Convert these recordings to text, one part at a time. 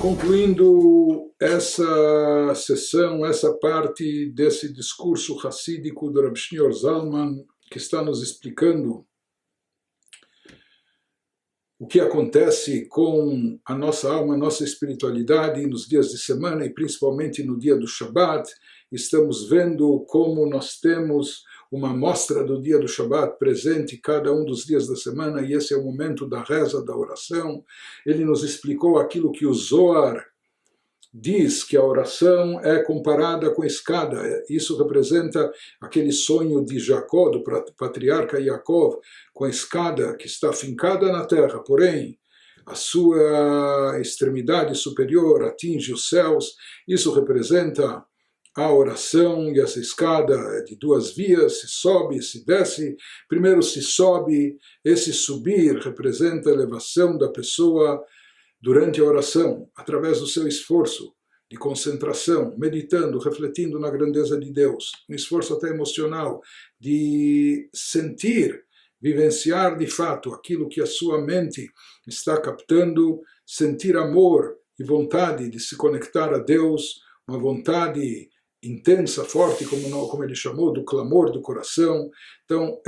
Concluindo essa sessão, essa parte desse discurso hassídico do Rav Shneur Zalman, que está nos explicando o que acontece com a nossa alma, a nossa espiritualidade nos dias de semana e principalmente no dia do Shabbat. Estamos vendo como nós temos uma amostra do dia do Shabbat presente cada um dos dias da semana, e esse é o momento da reza, da oração. Ele nos explicou aquilo que o Zohar diz, que a oração é comparada com a escada. Isso representa aquele sonho de Jacó, do patriarca Yaakov, com a escada que está fincada na terra, porém a sua extremidade superior atinge os céus. Isso representa a oração, e essa escada é de duas vias, se sobe, se desce. Primeiro se sobe, esse subir representa a elevação da pessoa durante a oração, através do seu esforço de concentração, meditando, refletindo na grandeza de Deus, um esforço até emocional, de sentir, vivenciar de fato aquilo que a sua mente está captando, sentir amor e vontade de se conectar a Deus, uma vontade intensa, forte, como ele chamou, do clamor do coração. Então,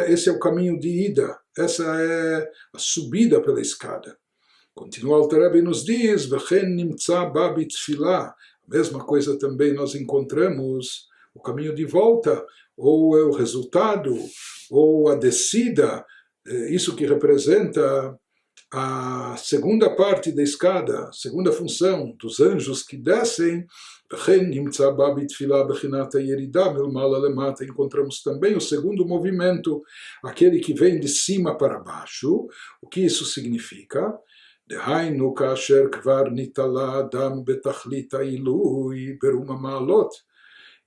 esse é o caminho de ida, essa é a subida pela escada. Continua o Alter Rebbe e nos diz, V'chen nimtza ba bitfilah. A mesma coisa também nós encontramos o caminho de volta, ou é o resultado, ou a descida, isso que representa a segunda parte da escada, a segunda função dos anjos que descem. Encontramos também o segundo movimento, aquele que vem de cima para baixo. O que isso significa?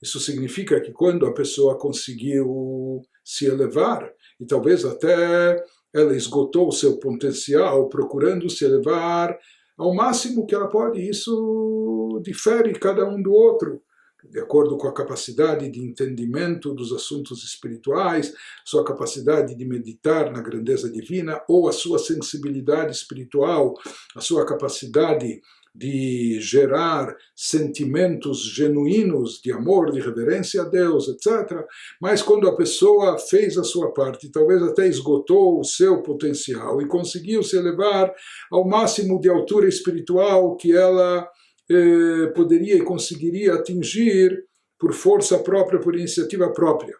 Isso significa que quando a pessoa conseguiu se elevar, e talvez até ela esgotou o seu potencial, procurando se elevar ao máximo que ela pode, isso difere cada um do outro, de acordo com a capacidade de entendimento dos assuntos espirituais, sua capacidade de meditar na grandeza divina, ou a sua sensibilidade espiritual, a sua capacidade de gerar sentimentos genuínos de amor, de reverência a Deus, etc. Mas quando a pessoa fez a sua parte, talvez até esgotou o seu potencial e conseguiu se elevar ao máximo de altura espiritual que ela poderia e conseguiria atingir por força própria, por iniciativa própria.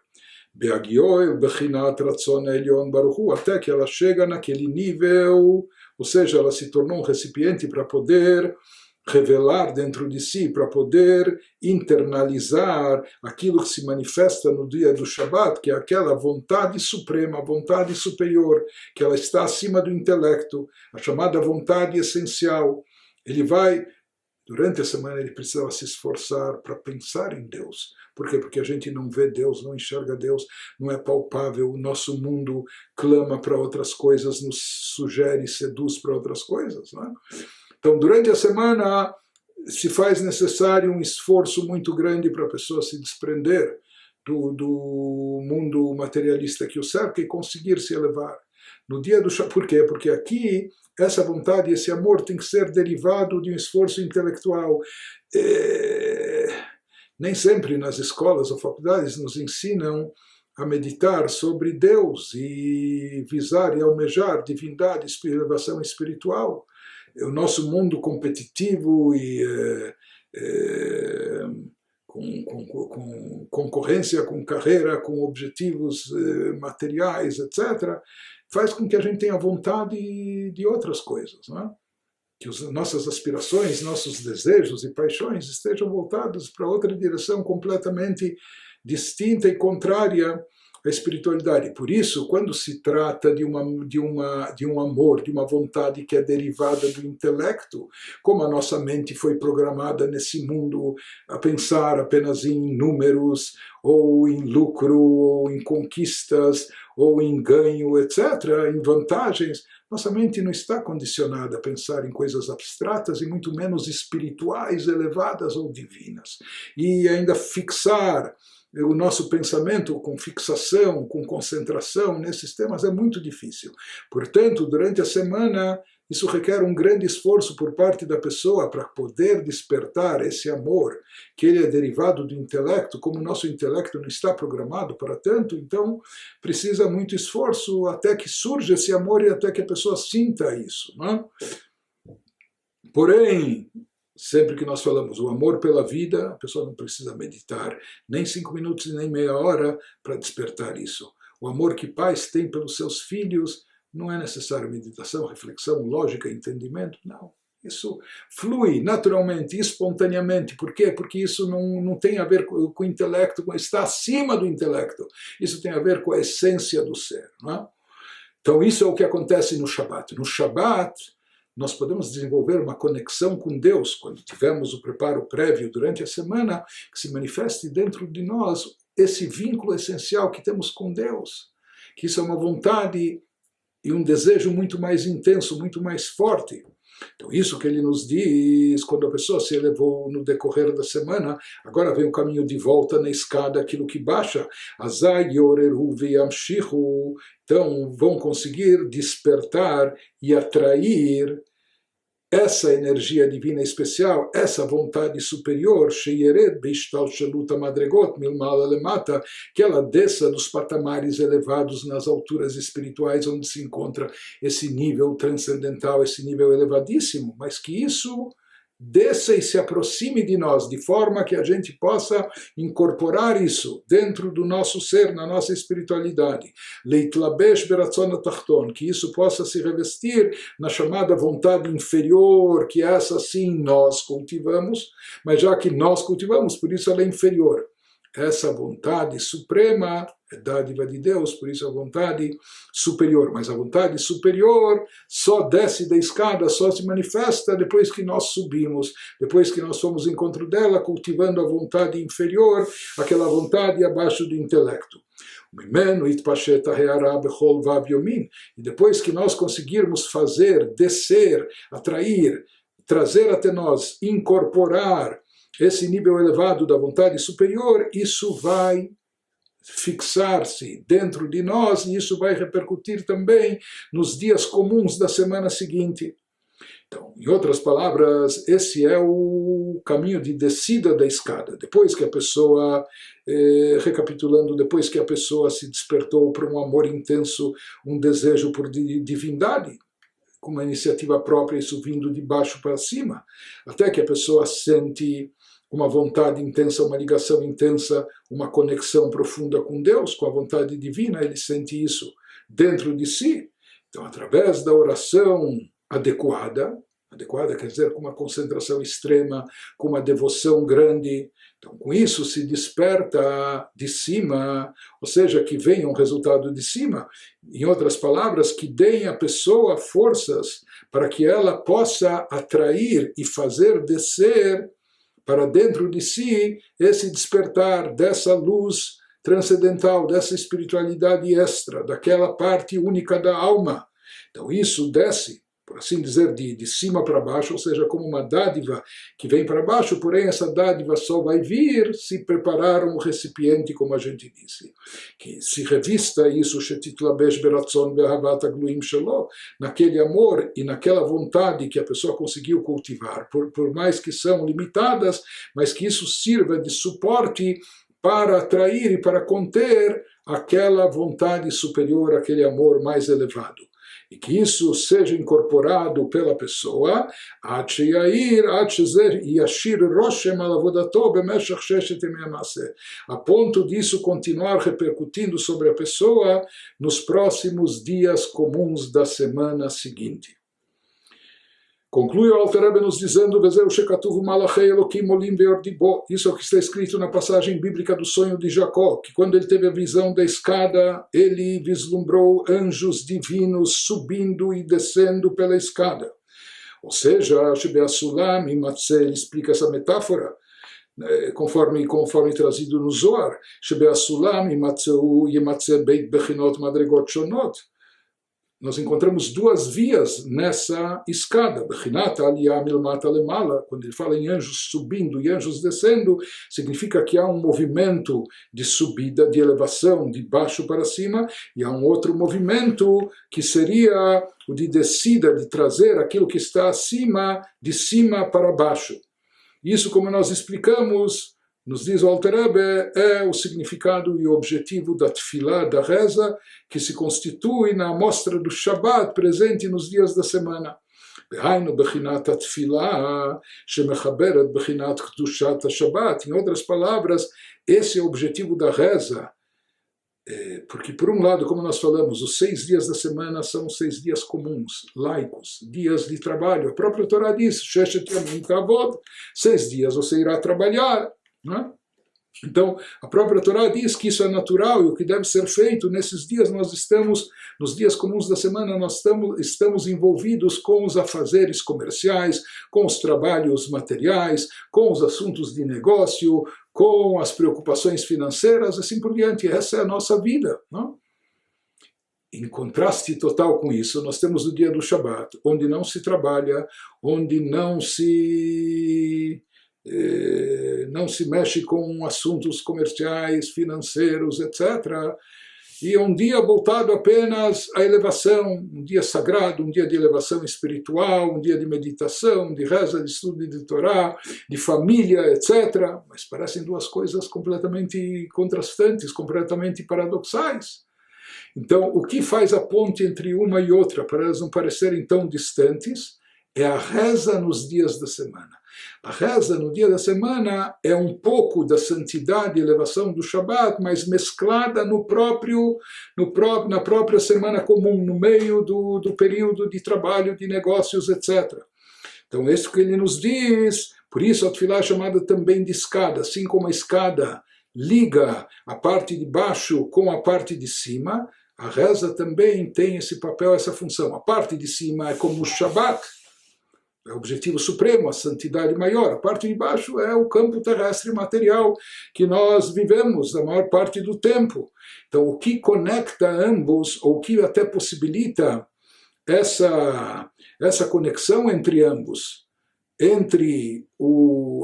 Até que ela chega naquele nível, ou seja, ela se tornou um recipiente para poder revelar dentro de si, para poder internalizar aquilo que se manifesta no dia do Shabbat, que é aquela vontade suprema, vontade superior, que ela está acima do intelecto, a chamada vontade essencial. Ele vai, durante a semana, ele precisava se esforçar para pensar em Deus. Por quê? Porque a gente não vê Deus, não enxerga Deus, não é palpável. O nosso mundo clama para outras coisas, nos sugere, seduz para outras coisas, né? Então, durante a semana, se faz necessário um esforço muito grande para a pessoa se desprender do mundo materialista que o cerca e conseguir se elevar. No dia do Shabbat, por quê? Porque aqui essa vontade, esse amor tem que ser derivado de um esforço intelectual. Nem sempre nas escolas ou faculdades nos ensinam a meditar sobre Deus e visar e almejar divindade, elevação espiritual. O nosso mundo competitivo e com concorrência, com carreira, com objetivos materiais, etc., faz com que a gente tenha vontade de outras coisas, não é? Que nossas aspirações, nossos desejos e paixões estejam voltados para outra direção completamente distinta e contrária à espiritualidade. Por isso, quando se trata de um amor, de uma vontade que é derivada do intelecto, como a nossa mente foi programada nesse mundo a pensar apenas em números, ou em lucro, ou em conquistas, ou em ganho, etc., em vantagens, nossa mente não está condicionada a pensar em coisas abstratas e muito menos espirituais, elevadas ou divinas. E ainda fixar o nosso pensamento com fixação, com concentração nesses temas é muito difícil. Portanto, durante a semana, isso requer um grande esforço por parte da pessoa para poder despertar esse amor, que ele é derivado do intelecto, como o nosso intelecto não está programado para tanto, então precisa muito esforço até que surja esse amor e até que a pessoa sinta isso, não? Porém, sempre que nós falamos o amor pela vida, a pessoa não precisa meditar nem 5 minutos nem meia hora para despertar isso. O amor que pais têm pelos seus filhos não é necessário meditação, reflexão, lógica, entendimento, não. Isso flui naturalmente, espontaneamente. Por quê? Porque isso não tem a ver com o intelecto, está acima do intelecto. Isso tem a ver com a essência do ser. Não é? Então isso é o que acontece no Shabat. No Shabat, nós podemos desenvolver uma conexão com Deus, quando tivermos o preparo prévio durante a semana, que se manifeste dentro de nós esse vínculo essencial que temos com Deus, que isso é uma vontade e um desejo muito mais intenso, muito mais forte. Então isso que ele nos diz, quando a pessoa se elevou no decorrer da semana, agora vem o caminho de volta na escada, aquilo que baixa. Azai yoreru veyamshichu. Então vão conseguir despertar e atrair essa energia divina especial, essa vontade superior, sheyered beishtalshelut madregot milmala lemata, que ela desça dos patamares elevados nas alturas espirituais, onde se encontra esse nível transcendental, esse nível elevadíssimo, mas que isso desça e se aproxime de nós, de forma que a gente possa incorporar isso dentro do nosso ser, na nossa espiritualidade. Leitlabesh beratzon atachton, que isso possa se revestir na chamada vontade inferior, que essa sim nós cultivamos, mas já que nós cultivamos, por isso ela é inferior. Essa vontade suprema é dádiva de Deus, por isso a vontade superior. Mas a vontade superior só desce da escada, só se manifesta depois que nós subimos, depois que nós fomos em encontro dela, cultivando a vontade inferior, aquela vontade abaixo do intelecto. E depois que nós conseguirmos fazer, descer, atrair, trazer até nós, incorporar esse nível elevado da vontade superior, isso vai fixar-se dentro de nós e isso vai repercutir também nos dias comuns da semana seguinte. Então, em outras palavras, esse é o caminho de descida da escada. Depois que a pessoa, recapitulando, depois que a pessoa se despertou para um amor intenso, um desejo por divindade, com uma iniciativa própria, isso vindo de baixo para cima, até que a pessoa sente uma vontade intensa, uma ligação intensa, uma conexão profunda com Deus, com a vontade divina, ele sente isso dentro de si. Então, através da oração adequada quer dizer com uma concentração extrema, com uma devoção grande, então com isso se desperta de cima, ou seja, que venha um resultado de cima, em outras palavras, que deem à pessoa forças para que ela possa atrair e fazer descer para dentro de si esse despertar dessa luz transcendental, dessa espiritualidade extra, daquela parte única da alma. Então isso desce, por assim dizer, de cima para baixo, ou seja, como uma dádiva que vem para baixo, porém essa dádiva só vai vir se preparar um recipiente, como a gente disse, que se revista isso, naquele amor e naquela vontade que a pessoa conseguiu cultivar, por mais que são limitadas, mas que isso sirva de suporte para atrair e para conter aquela vontade superior, aquele amor mais elevado. E que isso seja incorporado pela pessoa, a ponto disso continuar repercutindo sobre a pessoa nos próximos dias comuns da semana seguinte. Conclui o Alter Rebbe nos dizendo: isso é o que está escrito na passagem bíblica do sonho de Jacó, que quando ele teve a visão da escada, ele vislumbrou anjos divinos subindo e descendo pela escada. Ou seja, ele explica essa metáfora, conforme trazido no Zohar, nós encontramos duas vias nessa escada. Bechinat aliyah milmata lemala, quando ele fala em anjos subindo e anjos descendo, significa que há um movimento de subida, de elevação, de baixo para cima, e há um outro movimento que seria o de descida, de trazer aquilo que está acima, de cima para baixo. Isso, como nós explicamos, nos diz o Alter Rebbe, é o significado e o objetivo da tefilá, da reza, que se constitui na amostra do Shabbat presente nos dias da semana. Behainu bechinat atfilá, shemechaberet bechinat kedushat ha-Shabbat. Em outras palavras, esse é o objetivo da reza. Porque, por um lado, como nós falamos, os 6 dias da semana são 6 dias comuns, laicos, dias de trabalho. A própria Torá diz, 6 dias você irá trabalhar. Né? Então, a própria Torá diz que isso é natural e o que deve ser feito nesses dias. Nós estamos, nos dias comuns da semana, nós estamos envolvidos com os afazeres comerciais, com os trabalhos materiais, com os assuntos de negócio, com as preocupações financeiras, assim por diante. Essa é a nossa vida. Não? Em contraste total com isso, nós temos o dia do Shabat, onde não se trabalha, onde não se mexe com assuntos comerciais, financeiros, etc. E é um dia voltado apenas à elevação, um dia sagrado, um dia de elevação espiritual, um dia de meditação, de reza, de estudo de Torá, de família, etc. Mas parecem duas coisas completamente contrastantes, completamente paradoxais. Então, o que faz a ponte entre uma e outra, para elas não parecerem tão distantes, é a reza nos dias da semana. A reza no dia da semana é um pouco da santidade e elevação do Shabat, mas mesclada na própria semana comum, no meio do período de trabalho, de negócios, etc. Então, isso que ele nos diz, por isso a tefilá é chamada também de escada, assim como a escada liga a parte de baixo com a parte de cima, a reza também tem esse papel, essa função. A parte de cima é como o Shabat, é o objetivo supremo, a santidade maior. A parte de baixo é o campo terrestre material que nós vivemos a maior parte do tempo. Então, o que conecta ambos, ou o que até possibilita essa conexão entre ambos, entre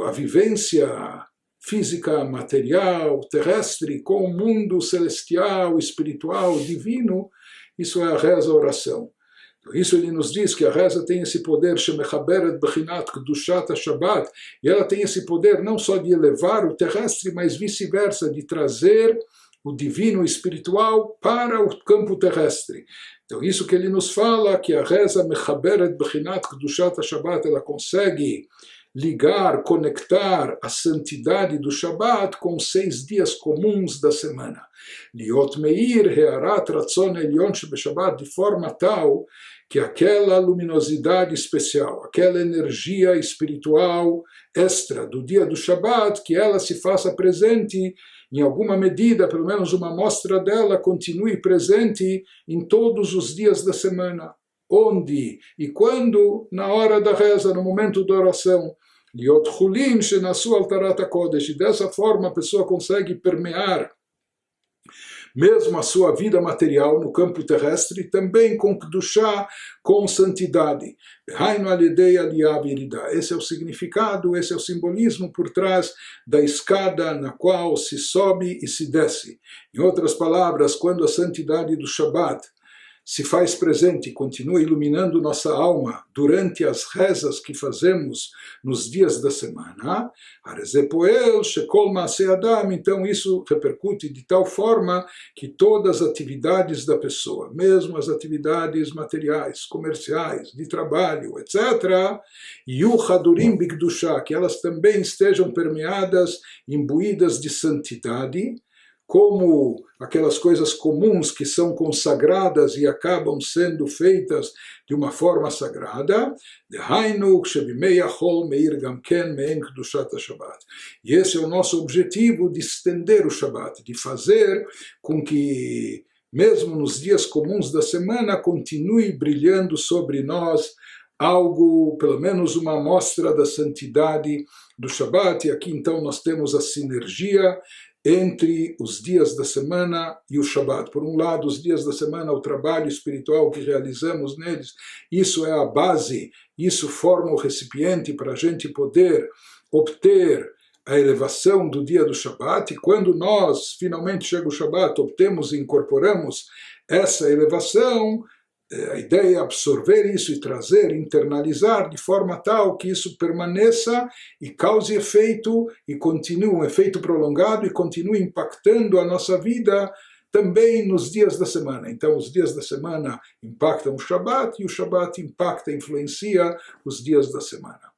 a vivência física, material, terrestre, com o mundo celestial, espiritual, divino, isso é a reza, a oração. Por isso ele nos diz que a reza tem esse poder, shemechaberet bechinat kedushat ha-Shabbat, e ela tem esse poder não só de elevar o terrestre, mas vice-versa, de trazer o divino espiritual para o campo terrestre. Então isso que ele nos fala, que a reza mechaberet bechinat kedushat ha-Shabbat, ela consegue ligar, conectar a santidade do Shabat com 6 dias comuns da semana. Liot meir hearat ratzon elyon shebeshabat, de forma tal que aquela luminosidade especial, aquela energia espiritual extra do dia do Shabat, que ela se faça presente em alguma medida, pelo menos uma amostra dela continue presente em todos os dias da semana. Onde e quando? Na hora da reza, no momento da oração. Liot chulin shenasu altarat hakodesh. E dessa forma a pessoa consegue permear mesmo a sua vida material no campo terrestre, também com kedushá, com santidade. Esse é o significado, esse é o simbolismo por trás da escada na qual se sobe e se desce. Em outras palavras, quando a santidade do Shabat se faz presente, continua iluminando nossa alma durante as rezas que fazemos nos dias da semana, então isso repercute de tal forma que todas as atividades da pessoa, mesmo as atividades materiais, comerciais, de trabalho, etc., que elas também estejam permeadas, imbuídas de santidade, como aquelas coisas comuns que são consagradas e acabam sendo feitas de uma forma sagrada. E esse é o nosso objetivo, de estender o Shabat, de fazer com que, mesmo nos dias comuns da semana, continue brilhando sobre nós algo, pelo menos uma amostra da santidade do Shabat. E aqui então nós temos a sinergia entre os dias da semana e o Shabat. Por um lado, os dias da semana, o trabalho espiritual que realizamos neles, isso é a base, isso forma o recipiente para a gente poder obter a elevação do dia do Shabat, e quando nós, finalmente chega o Shabat, obtemos e incorporamos essa elevação, a ideia é absorver isso e trazer, internalizar de forma tal que isso permaneça e cause efeito e continue, um efeito prolongado e continue impactando a nossa vida também nos dias da semana. Então os dias da semana impactam o Shabat e o Shabat impacta, influencia os dias da semana.